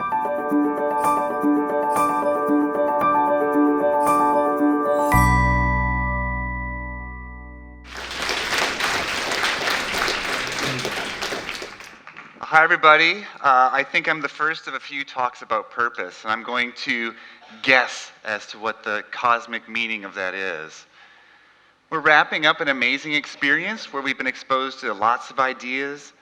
Hi, everybody. I think I'm the first of a few talks about purpose, and I'm going to guess as to what the cosmic meaning of that is. We're wrapping up an amazing experience where we've been exposed to lots of ideas,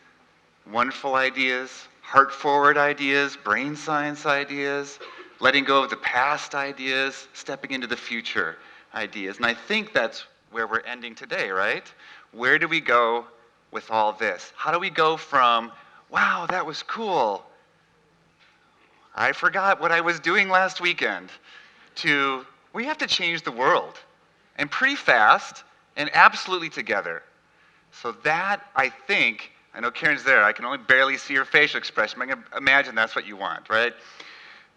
wonderful ideas, heart-forward ideas, brain science ideas, letting go of the past ideas, stepping into the future ideas. And I think that's where we're ending today, right? Where do we go with all this? How do we go from, wow, that was cool, I forgot what I was doing last weekend, to, we have to change the world, and pretty fast, and absolutely together. So that, I think, I know Karen's there, I can only barely see her facial expression, but I can imagine that's what you want, right?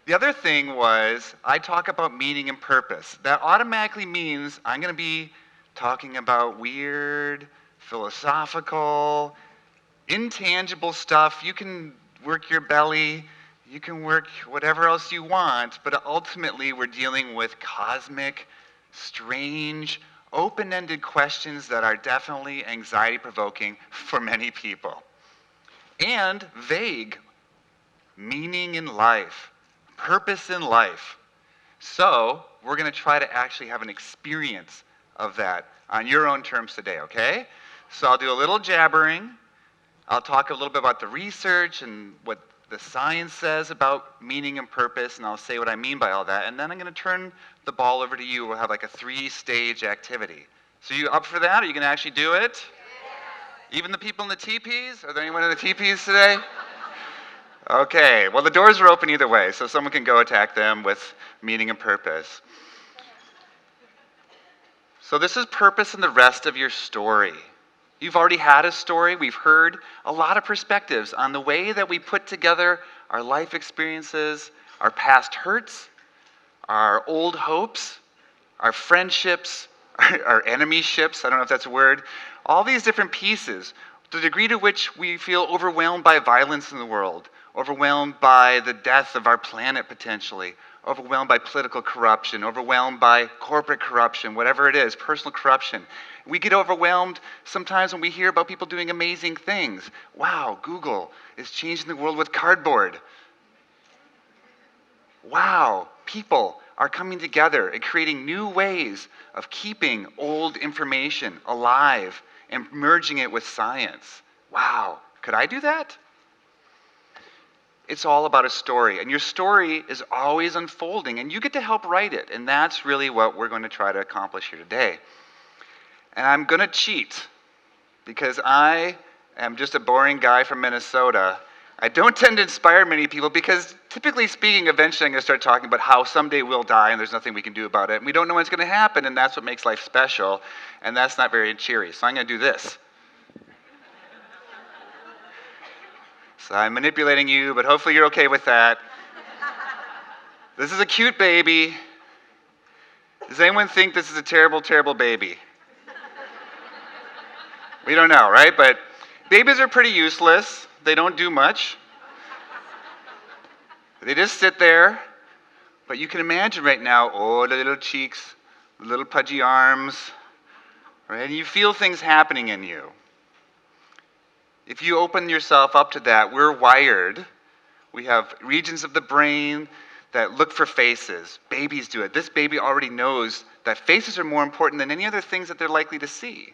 The other thing was, I talk about meaning and purpose. That automatically means I'm going to be talking about weird, philosophical, intangible stuff. You can work your belly, you can work whatever else you want, but ultimately we're dealing with cosmic, strange, open-ended questions that are definitely anxiety-provoking for many people. And vague. Meaning in life, purpose in life. So we're going to try to actually have an experience of that on your own terms today, okay? So I'll do a little jabbering. I'll talk a little bit about the research and what the science says about meaning and purpose, and I'll say what I mean by all that. And then I'm going to turn the ball over to you. We'll have like a 3-stage activity. So you up for that? Are you going to actually do it? Yeah. Even the people in the teepees? Are there anyone in the teepees today? Okay, well, the doors are open either way, so someone can go attack them with meaning and purpose. So this is purpose in the rest of your story. You've already had a story. We've heard a lot of perspectives on the way that we put together our life experiences, our past hurts, our old hopes, our friendships, our enemy-ships, I don't know if that's a word, all these different pieces, the degree to which we feel overwhelmed by violence in the world, overwhelmed by the death of our planet potentially, overwhelmed by political corruption, overwhelmed by corporate corruption, whatever it is, personal corruption. We get overwhelmed sometimes when we hear about people doing amazing things. Wow, Google is changing the world with cardboard. Wow, people are coming together and creating new ways of keeping old information alive and merging it with science. Wow, could I do that? It's all about a story, and your story is always unfolding, and you get to help write it, and that's really what we're going to try to accomplish here today. And I'm going to cheat, because I am just a boring guy from Minnesota. I don't tend to inspire many people, because typically speaking, eventually I'm going to start talking about how someday we'll die, and there's nothing we can do about it, and we don't know when it's going to happen, and that's what makes life special, and that's not very cheery. So I'm going to do this. So I'm manipulating you, but hopefully you're okay with that. This is a cute baby. Does anyone think this is a terrible, terrible baby? We don't know, right? But babies are pretty useless. They don't do much. They just sit there. But you can imagine right now, oh, the little cheeks, the little pudgy arms, right? And you feel things happening in you. If you open yourself up to that, we're wired. We have regions of the brain that look for faces. Babies do it. This baby already knows that faces are more important than any other things that they're likely to see.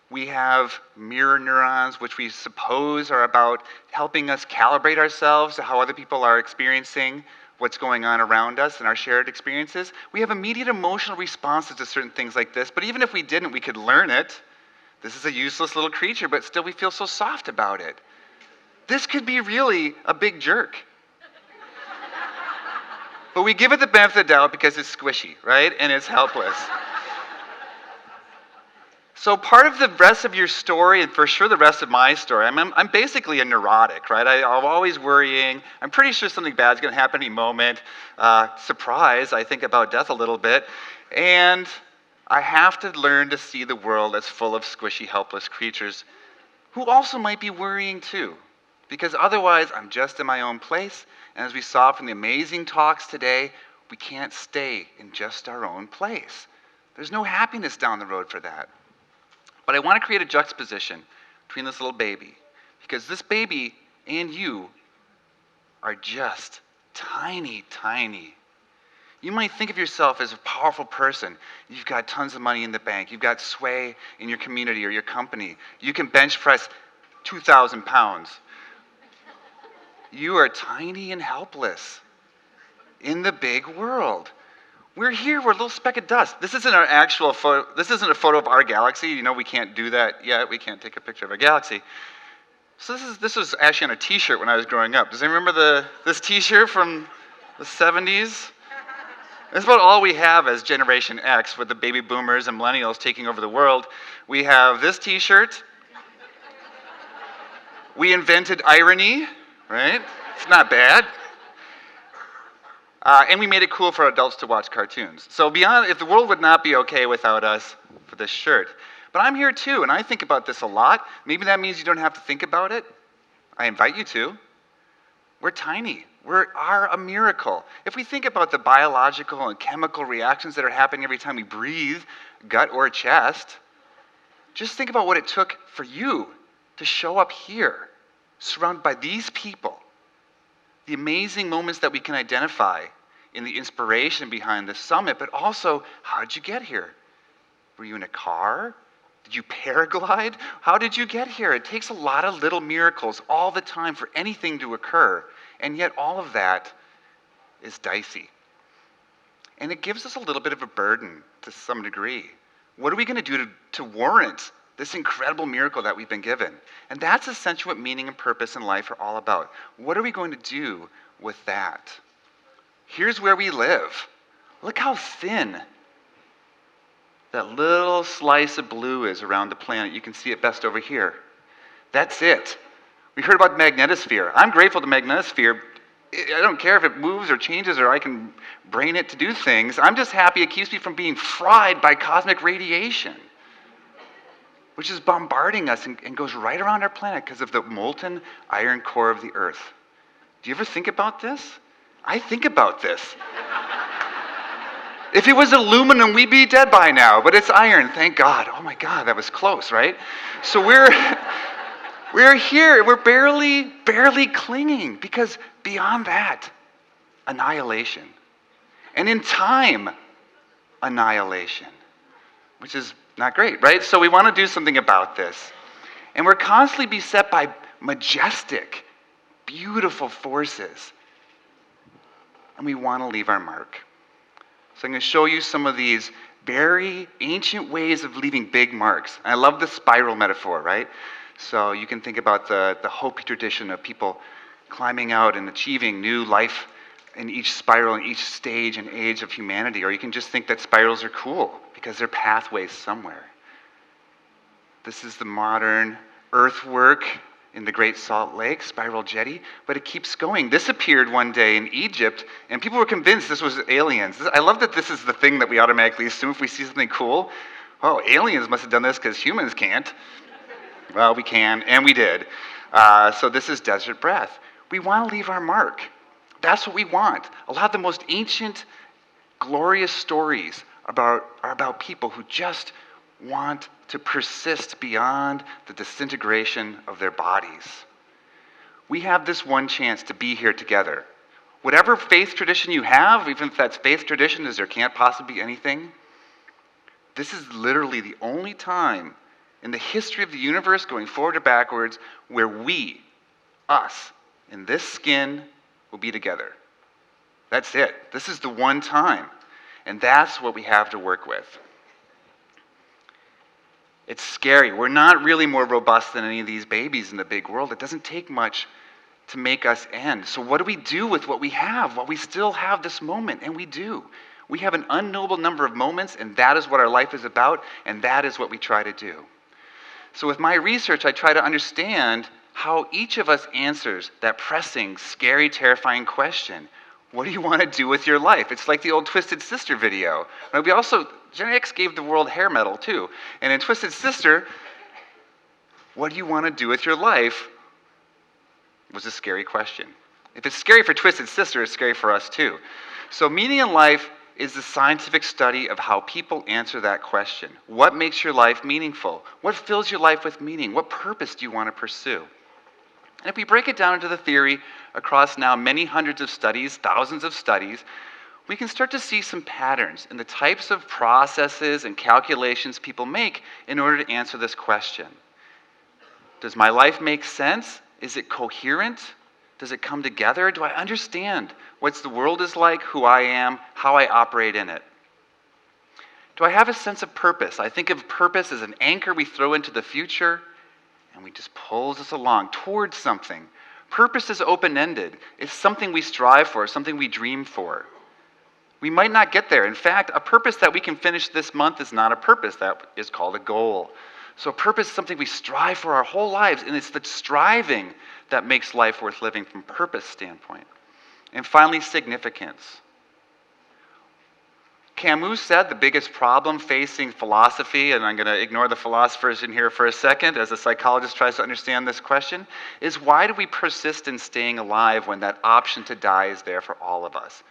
We have mirror neurons, which we suppose are about helping us calibrate ourselves to how other people are experiencing what's going on around us and our shared experiences. We have immediate emotional responses to certain things like this, but even if we didn't, we could learn it. This is a useless little creature, but still we feel so soft about it. This could be really a big jerk. But we give it the benefit of the doubt because it's squishy, right? And it's helpless. So part of the rest of your story, and for sure the rest of my story, I'm basically a neurotic, right? I'm always worrying. I'm pretty sure something bad's going to happen any moment. Surprise, I think about death a little bit. And I have to learn to see the world as full of squishy, helpless creatures who also might be worrying too. Because otherwise, I'm just in my own place. And as we saw from the amazing talks today, we can't stay in just our own place. There's no happiness down the road for that. But I want to create a juxtaposition between this little baby. Because this baby and you are just tiny, tiny. You might think of yourself as a powerful person. You've got tons of money in the bank. You've got sway in your community or your company. You can bench press 2,000 pounds. You are tiny and helpless in the big world. We're here, we're a little speck of dust. This isn't our actual photo, this isn't a photo of our galaxy. You know, we can't do that yet. We can't take a picture of our galaxy. So this was actually on a t-shirt when I was growing up. Does anyone remember this t-shirt from the 70s? That's about all we have as Generation X with the baby boomers and millennials taking over the world. We have this t-shirt. We invented irony, right? It's not bad. And we made it cool for adults to watch cartoons. So if the world would not be okay without us for this shirt. But I'm here too, and I think about this a lot. Maybe that means you don't have to think about it. I invite you to. We're tiny. We are a miracle. If we think about the biological and chemical reactions that are happening every time we breathe, gut or chest, just think about what it took for you to show up here, surrounded by these people. The amazing moments that we can identify in the inspiration behind the summit, but also, how did you get here? Were you in a car? Did you paraglide? How did you get here? It takes a lot of little miracles all the time for anything to occur, and yet all of that is dicey. And it gives us a little bit of a burden to some degree. What are we going to do to warrant this incredible miracle that we've been given? And that's essentially what meaning and purpose in life are all about. What are we going to do with that? Here's where we live. Look how thin that little slice of blue is around the planet. You can see it best over here. That's it. We heard about the magnetosphere. I'm grateful to the magnetosphere. I don't care if it moves or changes or I can brain it to do things. I'm just happy it keeps me from being fried by cosmic radiation, which is bombarding us and goes right around our planet because of the molten iron core of the Earth. Do you ever think about this? I think about this. If it was aluminum, we'd be dead by now, but it's iron, thank God. Oh my God, that was close, right? So we're here, we're barely clinging, because beyond that, annihilation. And in time, annihilation, which is not great, right? So we want to do something about this. And we're constantly beset by majestic, beautiful forces. And we want to leave our mark. So I'm going to show you some of these very ancient ways of leaving big marks. And I love the spiral metaphor, right? So you can think about the Hopi tradition of people climbing out and achieving new life in each spiral, in each stage and age of humanity. Or you can just think that spirals are cool because they're pathways somewhere. This is the modern earthwork in the Great Salt Lake, spiral jetty, but it keeps going. This appeared one day in Egypt, and people were convinced this was aliens. I love that this is the thing that we automatically assume if we see something cool. Oh, aliens must have done this because humans can't. Well, we can, and we did. So this is desert breath. We want to leave our mark. That's what we want. A lot of the most ancient, glorious stories are about people who just want to persist beyond the disintegration of their bodies. We have this one chance to be here together. Whatever faith tradition you have, even if that's faith tradition as there can't possibly be anything, this is literally the only time in the history of the universe, going forward or backwards, where we, us, in this skin, will be together. That's it. This is the one time. And that's what we have to work with. It's scary. We're not really more robust than any of these babies in the big world. It doesn't take much to make us end. So what do we do with what we have? Well, we still have this moment, and we do. We have an unknowable number of moments, and that is what our life is about, and that is what we try to do. So with my research, I try to understand how each of us answers that pressing, scary, terrifying question. What do you want to do with your life? It's like the old Twisted Sister video. We also, Gen X gave the world hair metal too. And in Twisted Sister, what do you want to do with your life? was a scary question. If it's scary for Twisted Sister, it's scary for us too. So meaning in life is the scientific study of how people answer that question. What makes your life meaningful? What fills your life with meaning? What purpose do you want to pursue? And if we break it down into the theory across now many hundreds of studies, thousands of studies, we can start to see some patterns in the types of processes and calculations people make in order to answer this question. Does my life make sense? Is it coherent? Does it come together? Do I understand what the world is like, who I am, how I operate in it? Do I have a sense of purpose? I think of purpose as an anchor we throw into the future, and we just pulls us along towards something. Purpose is open-ended. It's something we strive for, something we dream for. We might not get there. In fact, a purpose that we can finish this month is not a purpose. That is called a goal. So a purpose is something we strive for our whole lives, and it's the striving that makes life worth living from a purpose standpoint. And finally, significance. Camus said the biggest problem facing philosophy, and I'm going to ignore the philosophers in here for a second as a psychologist tries to understand this question, is why do we persist in staying alive when that option to die is there for all of us?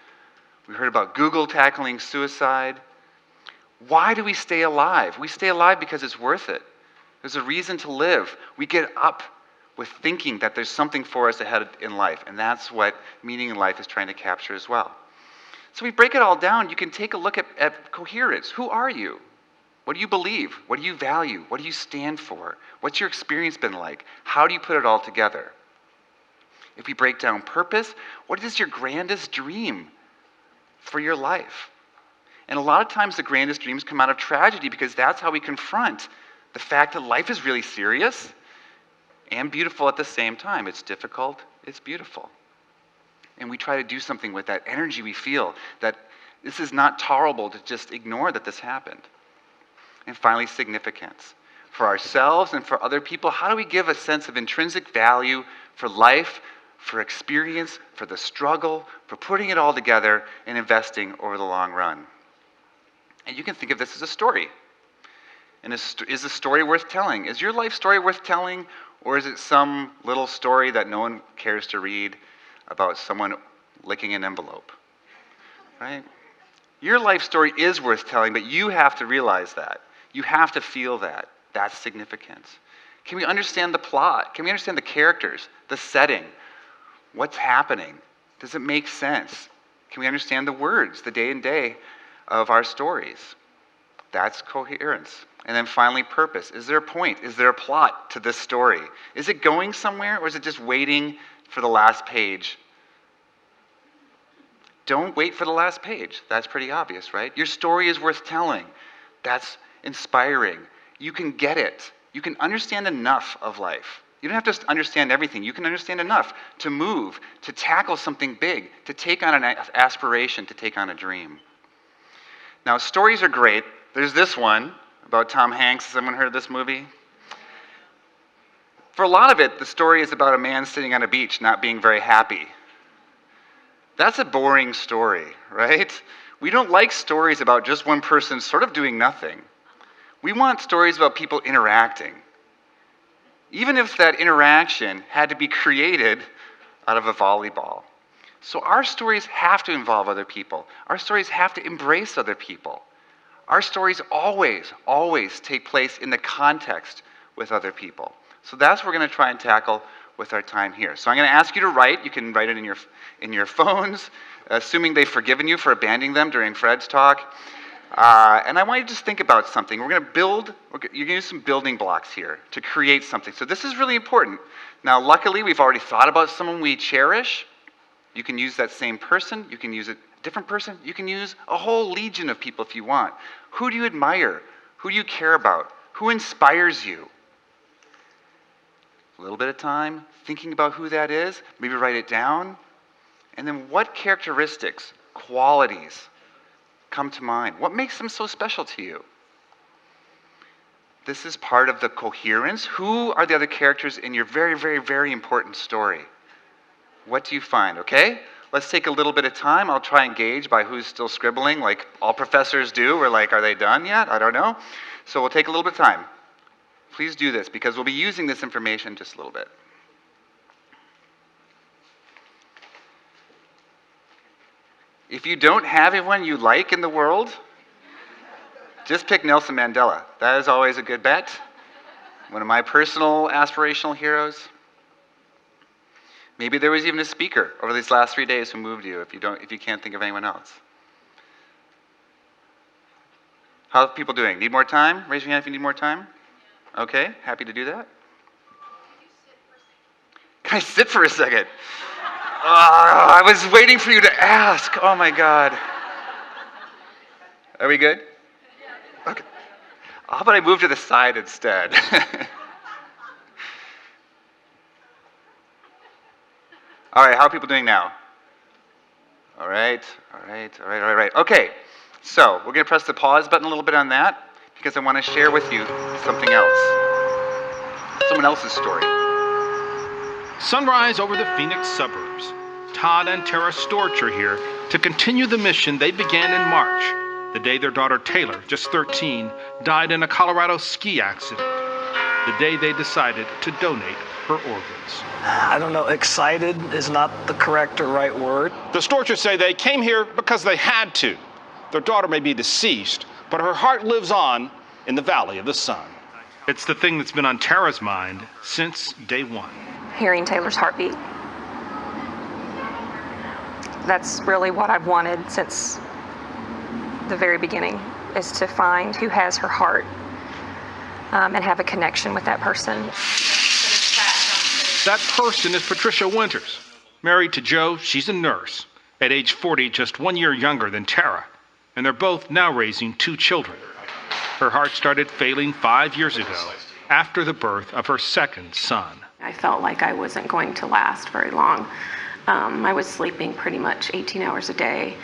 We heard about Google tackling suicide. Why do we stay alive? We stay alive because it's worth it. There's a reason to live. We get up with thinking that there's something for us ahead in life, and that's what meaning in life is trying to capture as well. So we break it all down. You can take a look at coherence. Who are you? What do you believe? What do you value? What do you stand for? What's your experience been like? How do you put it all together? If we break down purpose, what is your grandest dream for your life? And a lot of times the grandest dreams come out of tragedy because that's how we confront the fact that life is really serious and beautiful at the same time. It's difficult, it's beautiful. And we try to do something with that energy we feel, that this is not tolerable to just ignore that this happened. And finally, significance. For ourselves and for other people, how do we give a sense of intrinsic value for life, for experience, for the struggle, for putting it all together and investing over the long run? And you can think of this as a story. And is the story worth telling? Is your life story worth telling, or is it some little story that no one cares to read about someone licking an envelope? Right? Your life story is worth telling, but you have to realize that. You have to feel that. That's significance. Can we understand the plot? Can we understand the characters, the setting? What's happening? Does it make sense? Can we understand the words, the day and day of our stories? That's coherence. And then finally, purpose. Is there a point? Is there a plot to this story? Is it going somewhere, or is it just waiting for the last page? Don't wait for the last page. That's pretty obvious, right? Your story is worth telling. That's inspiring. You can get it. You can understand enough of life. You don't have to understand everything. You can understand enough to move, to tackle something big, to take on an aspiration, to take on a dream. Now, stories are great. There's this one about Tom Hanks. Has anyone heard of this movie? For a lot of it, the story is about a man sitting on a beach not being very happy. That's a boring story, right? We don't like stories about just one person sort of doing nothing. We want stories about people interacting. Even if that interaction had to be created out of a volleyball. So our stories have to involve other people. Our stories have to embrace other people. Our stories always take place in the context with other people. So that's what we're going to try and tackle with our time here. So I'm going to ask you to write. You can write it in your phones, assuming they've forgiven you for abandoning them during Fred's talk. And I want you to just think about something. You're going to use some building blocks here to create something. So this is really important. Now, luckily, we've already thought about someone we cherish. You can use that same person. You can use a different person. You can use a whole legion of people if you want. Who do you admire? Who do you care about? Who inspires you? A little bit of time thinking about who that is. Maybe write it down. And then what characteristics, qualities come to mind? What makes them so special to you? This is part of the coherence. Who are the other characters in your very, very, very important story? What do you find, okay? Let's take a little bit of time. I'll try and gauge by who's still scribbling, like all professors do. We're like, are they done yet? I don't know. So we'll take a little bit of time. Please do this, because we'll be using this information just a little bit. If you don't have anyone you like in the world, just pick Nelson Mandela. That is always a good bet. One of my personal aspirational heroes. Maybe there was even a speaker over these last 3 days who moved you if you can't think of anyone else. How are people doing? Need more time? Raise your hand if you need more time. Okay, happy to do that. Can I sit for a second? I was waiting for you to ask. Oh my God. Are we good? Okay. How about I move to the side instead? All right, how are people doing now? All right. Okay, so we're going to press the pause button a little bit on that because I want to share with you something else. Someone else's story. Sunrise over the Phoenix suburbs. Todd and Tara Storch are here to continue the mission they began in March, the day their daughter Taylor, just 13, died in a Colorado ski accident. The day they decided to donate her organs. I don't know, excited is not the correct or right word. The Storches say they came here because they had to. Their daughter may be deceased, but her heart lives on in the Valley of the Sun. It's the thing that's been on Tara's mind since day one. Hearing Taylor's heartbeat. That's really what I've wanted since the very beginning, is to find who has her heart and have a connection with that person. That person is Patricia Winters. Married to Joe, she's a nurse. At age 40, just 1 year younger than Tara. And they're both now raising 2 children. Her heart started failing 5 years ago, after the birth of her second son. I felt like I wasn't going to last very long. I was sleeping pretty much 18 hours a day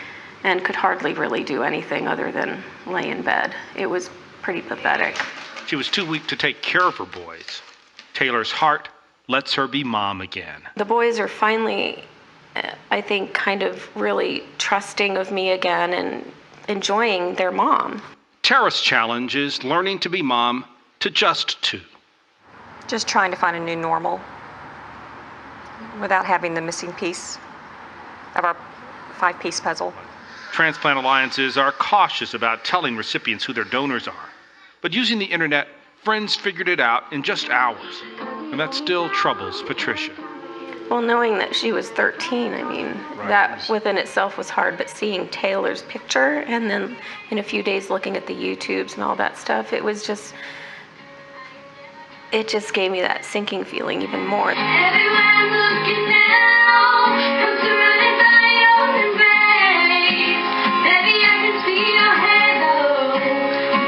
and could hardly really do anything other than lay in bed. It was pretty pathetic. She was too weak to take care of her boys. Taylor's heart lets her be mom again. The boys are finally, I think, kind of really trusting of me again and enjoying their mom. Tara's challenge is learning to be mom to just 2. Just trying to find a new normal without having the missing piece of our 5-piece puzzle. Transplant alliances are cautious about telling recipients who their donors are. But using the internet, friends figured it out in just hours. And that still troubles Patricia. Well, knowing that she was 13, I mean, that within itself was hard, but seeing Taylor's picture and then in a few days looking at the YouTubes and all that stuff, it just gave me that sinking feeling even more. Everyone looking now, I'm surrounded by your embrace. Baby, I can see your halo.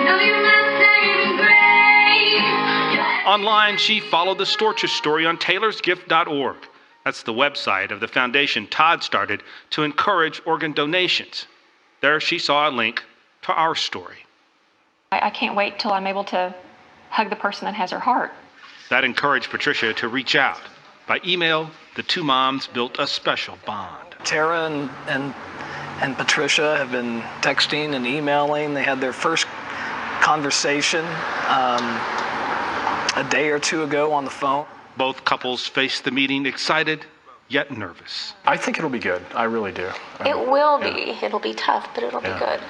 Know you must save grace. Online, she followed the Storches story on taylorsgift.org. That's the website of the foundation Todd started to encourage organ donations. There she saw a link to our story. I can't wait till I'm able to hug the person that has her heart. That encouraged Patricia to reach out. By email, the 2 moms built a special bond. Tara and Patricia have been texting and emailing. They had their first conversation a day or 2 ago on the phone. Both couples faced the meeting excited, yet nervous. I think it'll be good. I really do. It will be. It'll be tough, but it'll be good.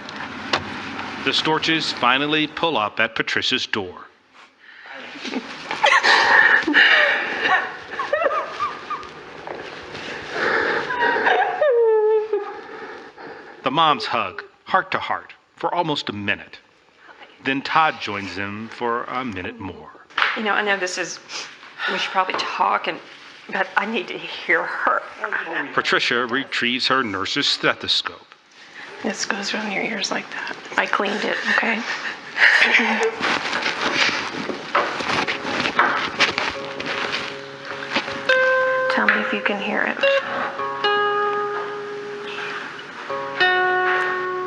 The Storches finally pull up at Patricia's door. The moms hug, heart to heart, for almost a minute. Then Todd joins them for a minute more. You know, I know we should probably talk, but I need to hear her. Patricia retrieves her nurse's stethoscope. This goes around your ears like that. I cleaned it, okay? Tell me if you can hear it.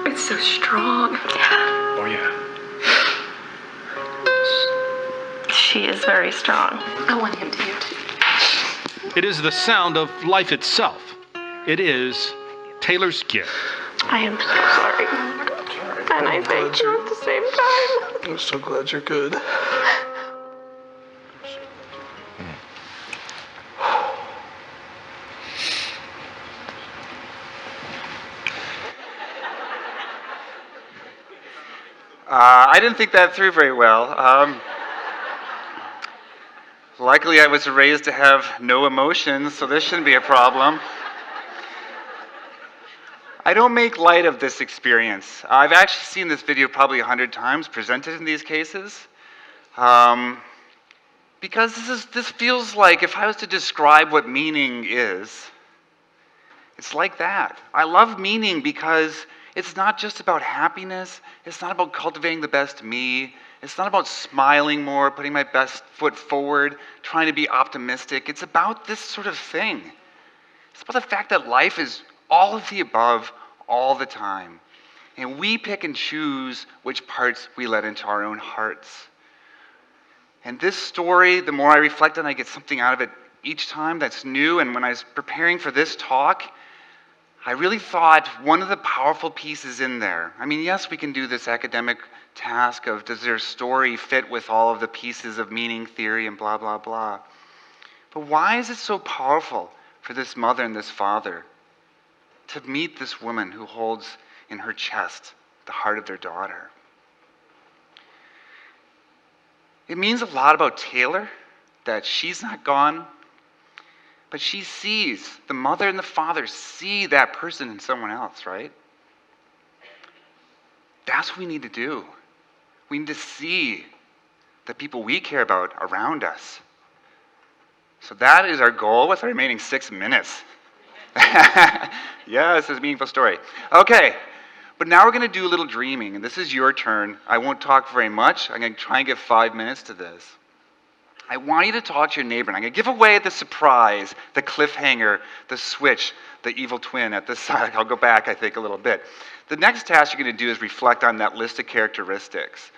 It's so strong. Oh, yeah. She is very strong. I want him to hear too. It is the sound of life itself. It is Taylor's gift. I am so sorry. And I thank you at the same time. I'm so glad you're good. I didn't think that through very well. Luckily, I was raised to have no emotions, so this shouldn't be a problem. I don't make light of this experience. I've actually seen this video probably 100 times presented in these cases. Because this feels like, if I was to describe what meaning is, it's like that. I love meaning because it's not just about happiness. It's not about cultivating the best me. It's not about smiling more, putting my best foot forward, trying to be optimistic. It's about this sort of thing. It's about the fact that life is all of the above all the time. And we pick and choose which parts we let into our own hearts. And this story, the more I reflect on it, I get something out of it each time that's new. And when I was preparing for this talk, I really thought one of the powerful pieces in there, I mean, yes, we can do this academic task of does their story fit with all of the pieces of meaning theory and blah, blah, blah. But why is it so powerful for this mother and this father to meet this woman who holds in her chest the heart of their daughter? It means a lot about Taylor, that she's not gone, but she sees, the mother and the father see that person in someone else, right? That's what we need to do. We need to see the people we care about around us. So that is our goal with our remaining 6 minutes. Yeah, this is a meaningful story. Okay, but now we're going to do a little dreaming, and this is your turn. I won't talk very much. I'm going to try and give 5 minutes to this. I want you to talk to your neighbor, and I'm going to give away the surprise, the cliffhanger, the switch, the evil twin at this side. I'll go back, I think, a little bit. The next task you're going to do is reflect on that list of characteristics.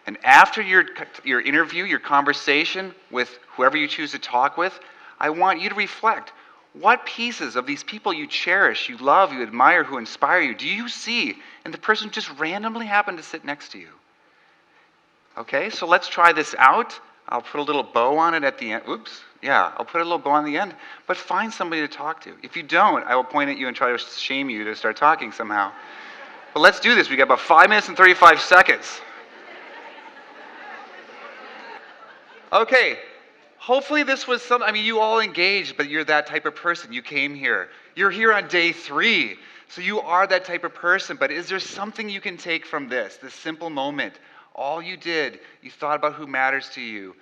And after your interview, your conversation with whoever you choose to talk with, I want you to reflect. What pieces of these people you cherish, you love, you admire, who inspire you, do you see in the person just randomly happened to sit next to you? Okay, so let's try this out. I'll put a little bow on it at the end. Oops, yeah, I'll put a little bow on the end. But find somebody to talk to. If you don't, I will point at you and try to shame you to start talking somehow. But let's do this. We got about 5 minutes and 35 seconds. Okay, hopefully this was some, I mean, you all engaged, but you're that type of person. You came here. You're here on day 3, so you are that type of person. But is there something you can take from this simple moment? All you did, you thought about who matters to you.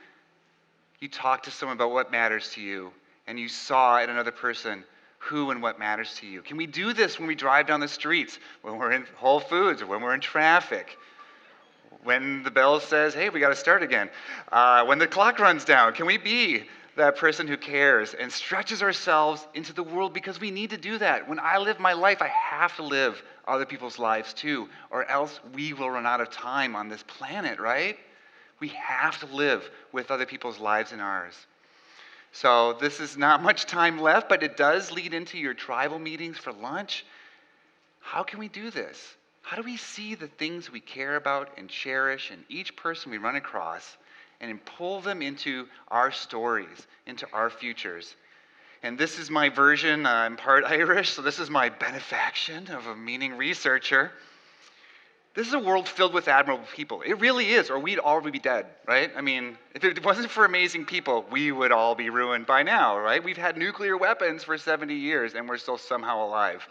You talked to someone about what matters to you, and you saw in another person who and what matters to you. Can we do this when we drive down the streets, when we're in Whole Foods, or when we're in traffic? When the bell says, hey, we got to start again. When the clock runs down, can we be that person who cares and stretches ourselves into the world, because we need to do that. When I live my life, I have to live other people's lives too, or else we will run out of time on this planet, right? We have to live with other people's lives and ours. So this is not much time left, but it does lead into your tribal meetings for lunch. How can we do this? How do we see the things we care about and cherish in each person we run across and pull them into our stories, into our futures? And this is my version. I'm part Irish, so this is my benefaction of a meaning researcher. This is a world filled with admirable people. It really is, or we'd already be dead, right? I mean, if it wasn't for amazing people, we would all be ruined by now, right? We've had nuclear weapons for 70 years, and we're still somehow alive.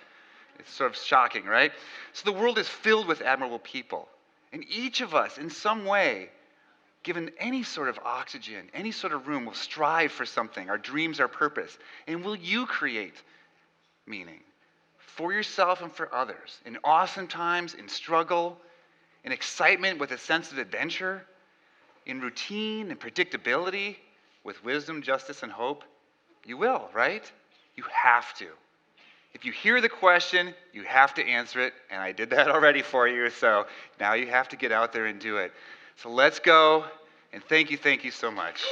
It's sort of shocking, right? So the world is filled with admirable people. And each of us, in some way, given any sort of oxygen, any sort of room, will strive for something, our dreams, our purpose. And will you create meaning for yourself and for others, in awesome times, in struggle, in excitement with a sense of adventure, in routine and predictability, with wisdom, justice, and hope? You will, right? You have to. If you hear the question, you have to answer it, and I did that already for you, so now you have to get out there and do it. So let's go, and thank you so much.